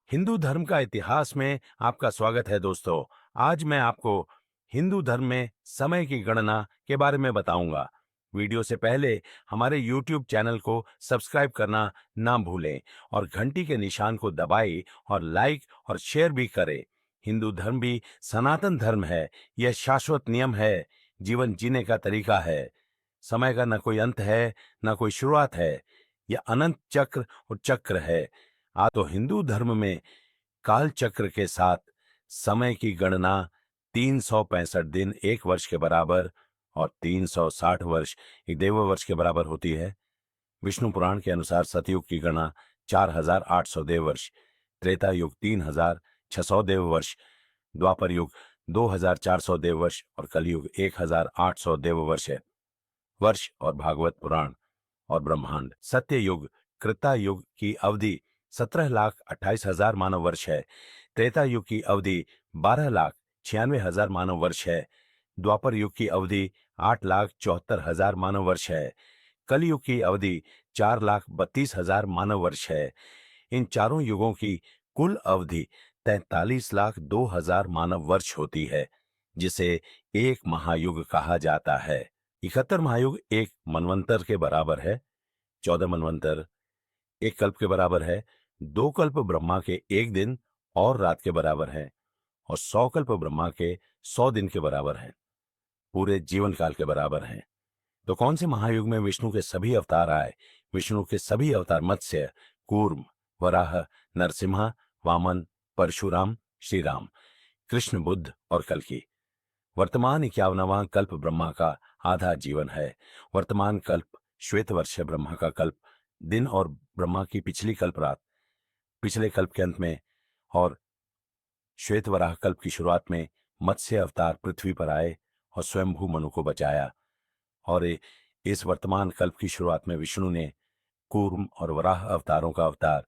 हिंदू धर्म का इतिहास में आपका स्वागत है दोस्तों। आज मैं आपको हिंदू धर्म में समय की गणना के बारे में बताऊंगा। वीडियो से पहले हमारे YouTube चैनल को सब्सक्राइब करना ना भूलें और घंटी के निशान को दबाएं और लाइक और शेयर भी करें। हिंदू धर्म भी सनातन धर्म है। यह शाश्वत नियम है, जीवन जीने का तरीका है। समय का न कोई अंत है, न कोई शुरुआत है। यह अनंत चक्र और चक्र है। तो हिंदू धर्म में काल चक्र के साथ समय की गणना 365 दिन एक वर्ष के बराबर और 360 वर्ष एक देव वर्ष के बराबर होती है। विष्णु पुराण के अनुसार सतयुग की गणना 4800 देव वर्ष, त्रेता युग 3600 देव वर्ष, द्वापर युग 2400 देव वर्ष और कलयुग 1800 देव वर्ष है। वर्ष और भागवत पुराण और ब्रह्मांड। सत्य युग कृता युग की अवधि 17,28,000 मानव वर्ष है। त्रेता युग की अवधि 12,96,000 मानव वर्ष है। द्वापर युग की अवधि 8,74,000 मानव वर्ष है। कलयुग की अवधि 4,32,000 मानव वर्ष है। इन चारों युगों की कुल अवधि 43,02,000 मानव वर्ष होती है, जिसे एक महायुग कहा जाता है। 71 महायुग एक मनवंतर के बराबर है। 14 मनवंतर एक कल्प के बराबर है। 2 कल्प ब्रह्मा के 1 दिन और रात के बराबर है और 100 कल्प ब्रह्मा के 100 दिन के बराबर है, पूरे जीवन काल के बराबर हैं। तो कौन से महायुग में विष्णु के सभी अवतार आए? विष्णु के सभी अवतार मत्स्य, कूर्म, वराह, नरसिम्हा, वामन, परशुराम, श्री राम, कृष्ण, बुद्ध और कल्कि। वर्तमान 51वां कल्प ब्रह्मा का आधा जीवन है। वर्तमान कल्प श्वेत वर्ष है, ब्रह्मा का कल्प दिन और ब्रह्मा की पिछली कल्प रात। पिछले कल्प के अंत में और श्वेत वराह कल्प की शुरुआत में मत्स्य अवतार पृथ्वी पर आए और स्वयंभू मनु को बचाया। और इस वर्तमान कल्प की शुरुआत में विष्णु ने कूर्म और वराह अवतारों का अवतार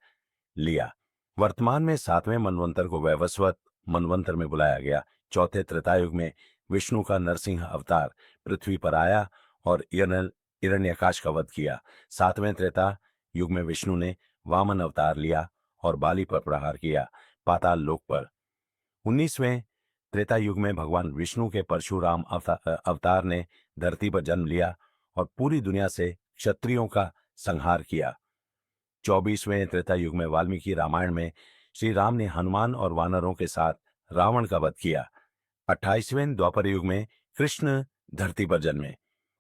लिया। वर्तमान में 7वें मनवंतर को वैवस्वत मनवंतर में बुलाया गया। चौथे त्रेतायुग में विष्णु का नरसिंह अवतार पृथ्वी पर आया और हिरण्याकाश का वध किया। 7वें त्रेता युग में विष्णु ने वामन अवतार लिया और बाली पर प्रहार किया, पाताल लोक पर। 19वें त्रेता युग में भगवान विष्णु के परशुराम अवतार ने धरती पर जन्म लिया और पूरी दुनिया से क्षत्रियों का संहार किया। 24वें त्रेता युग में वाल्मीकि रामायण में श्री राम ने हनुमान और वानरों के साथ रावण का वध किया। 28वें द्वापर युग में कृष्ण धरती पर जन्मे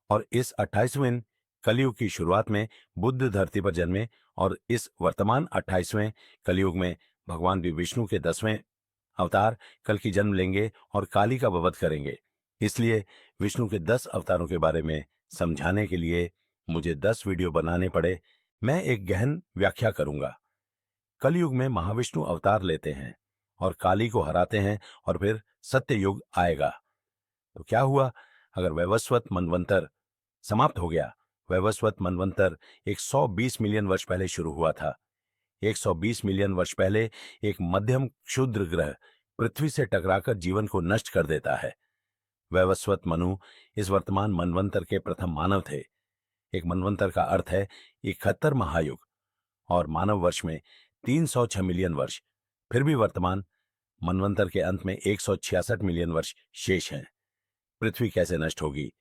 और इस 28वें कलयुग की शुरुआत में बुद्ध धरती पर जन्मे और इस वर्तमान 28वें कलयुग में भगवान विष्णु के 10वें अवतार कल की जन्म लेंगे और काली का वध करेंगे। इसलिए विष्णु के 10 अवतारों के बारे में समझाने के लिए मुझे 10 वीडियो बनाने पड़े। मैं एक गहन व्याख्या करूंगा। कलयुग में महाविष्णु अवतार लेते हैं और काली को हराते हैं और फिर सत्य युग आएगा। तो क्या हुआ अगर वैवस्वत मनवंतर समाप्त हो गया? वैवस्वत मनवंतर 120 मिलियन वर्ष पहले शुरू हुआ था। 120 मिलियन वर्ष पहले एक मध्यम क्षुद्र ग्रह पृथ्वी से टकराकर जीवन को नष्ट कर देता है। वैवस्वत मनु इस वर्तमान मनवंतर के प्रथम मानव थे। एक मनवंतर का अर्थ है 71 महायुग और मानव वर्ष में 306 मिलियन वर्ष। फिर भी वर्तमान मनवंतर के अंत में 166 मिलियन वर्ष शेष हैं। पृथ्वी कैसे नष्ट होगी?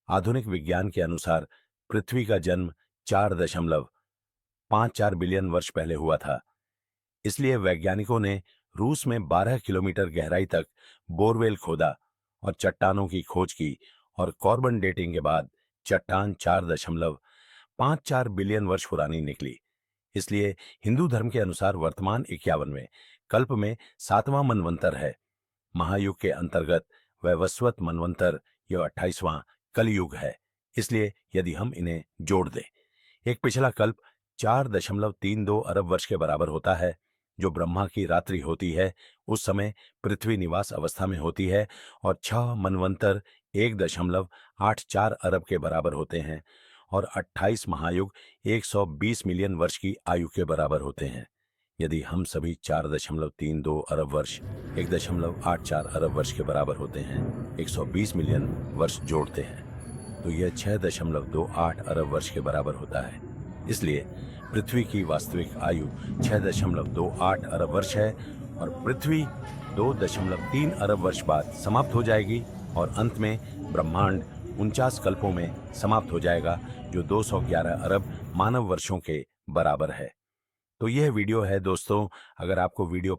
आधुनिक विज्ञान के अनुसार पृथ्वी का जन्म 4.54 बिलियन वर्ष पहले हुआ था। इसलिए वैज्ञानिकों ने रूस में 12 किलोमीटर गहराई तक बोरवेल खोदा और चट्टानों की खोज की और कार्बन डेटिंग के बाद चट्टान 4.54 बिलियन वर्ष पुरानी निकली। इसलिए हिंदू धर्म के अनुसार वर्तमान 51वें कल्प में 7वां मनवंतर है। महायुग के अंतर्गत वैवस्वत मनवंतर यह 28वां कलयुग है। इसलिए यदि हम इन्हें जोड़ दें, एक पिछला कल्प 4.32 अरब वर्ष के बराबर होता है, जो ब्रह्मा की रात्रि होती है। उस समय पृथ्वी निवास अवस्था में होती है और 6 मनवंतर 1.84 अरब के बराबर होते हैं और 28 महायुग 120 मिलियन वर्ष की आयु के बराबर होते हैं। यदि हम सभी 4.32 अरब वर्ष 1.84 अरब वर्ष के बराबर होते हैं, 120 मिलियन वर्ष जोड़ते हैं तो यह 6.28 अरब वर्ष के बराबर होता है। इसलिए पृथ्वी की वास्तविक आयु 6.28 अरब वर्ष है और पृथ्वी 2.3 अरब वर्ष बाद समाप्त हो जाएगी और अंत में ब्रह्मांड 49 कल्पों में समाप्त हो जाएगा, जो 211 अरब मानव वर्षों के बराबर है। तो यह वीडियो है दोस्तों। अगर आपको वीडियो